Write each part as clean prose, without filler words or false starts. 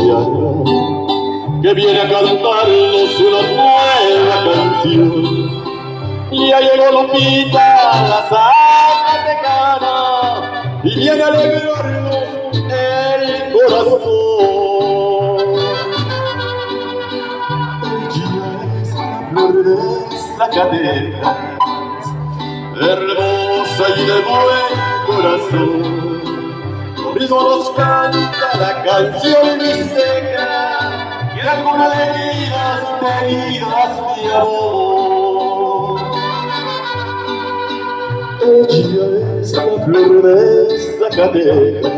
Chiara, que viene a cantarnos una nueva canción. Ya llegó Lupita, la zacatecana, y viene a alegrarnos el corazón. Ella es la flor de Zacatecas, hermosa y de buen corazón. Lo mismo nos canta la canción mixteca, que algunas heridas de amor. Ella es la flor de Zacatecas,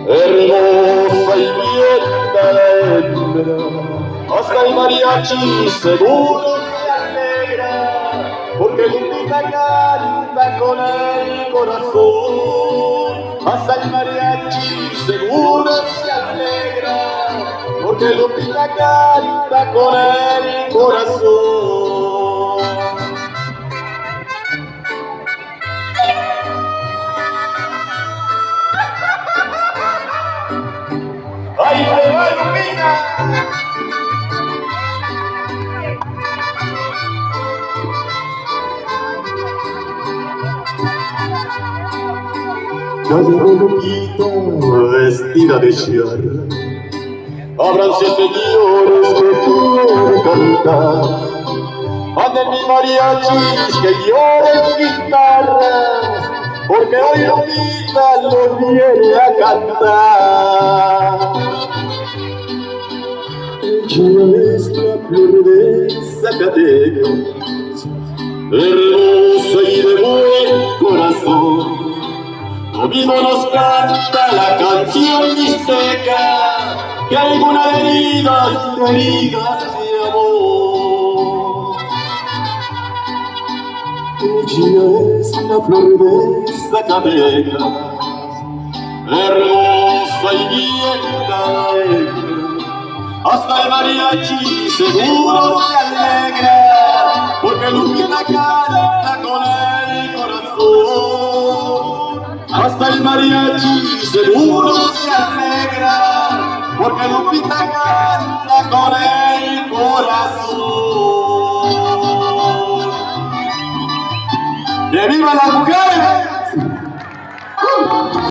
hermosa y bien hembra. Hasta el mariachi seguro se alegra, porque Lupita canta con el corazón. Hasta el mariachi seguro se alegra, porque Lupita canta con el corazón. ¡Ahí te va, Lupita! Ya llegó Lupita vestida de Chiara. Ábranse, señores, que quiere cantar. Anden mis mariachis que lloren guitarras, porque hoy Lupita los viene a cantar. Ella es la flor de Zacatecas, hermosa y de buen corazón. Lo mismo nos canta la canción mixteca, que algunas heridas de amor. Ella es la flor de Zacatecas, hermosa y bien hembra. Hasta el mariachi seguro se alegra, porque Lupita canta con el corazón. Hasta el mariachi seguro se alegra, porque Lupita canta con el corazón. ¡Que viva las mujeres!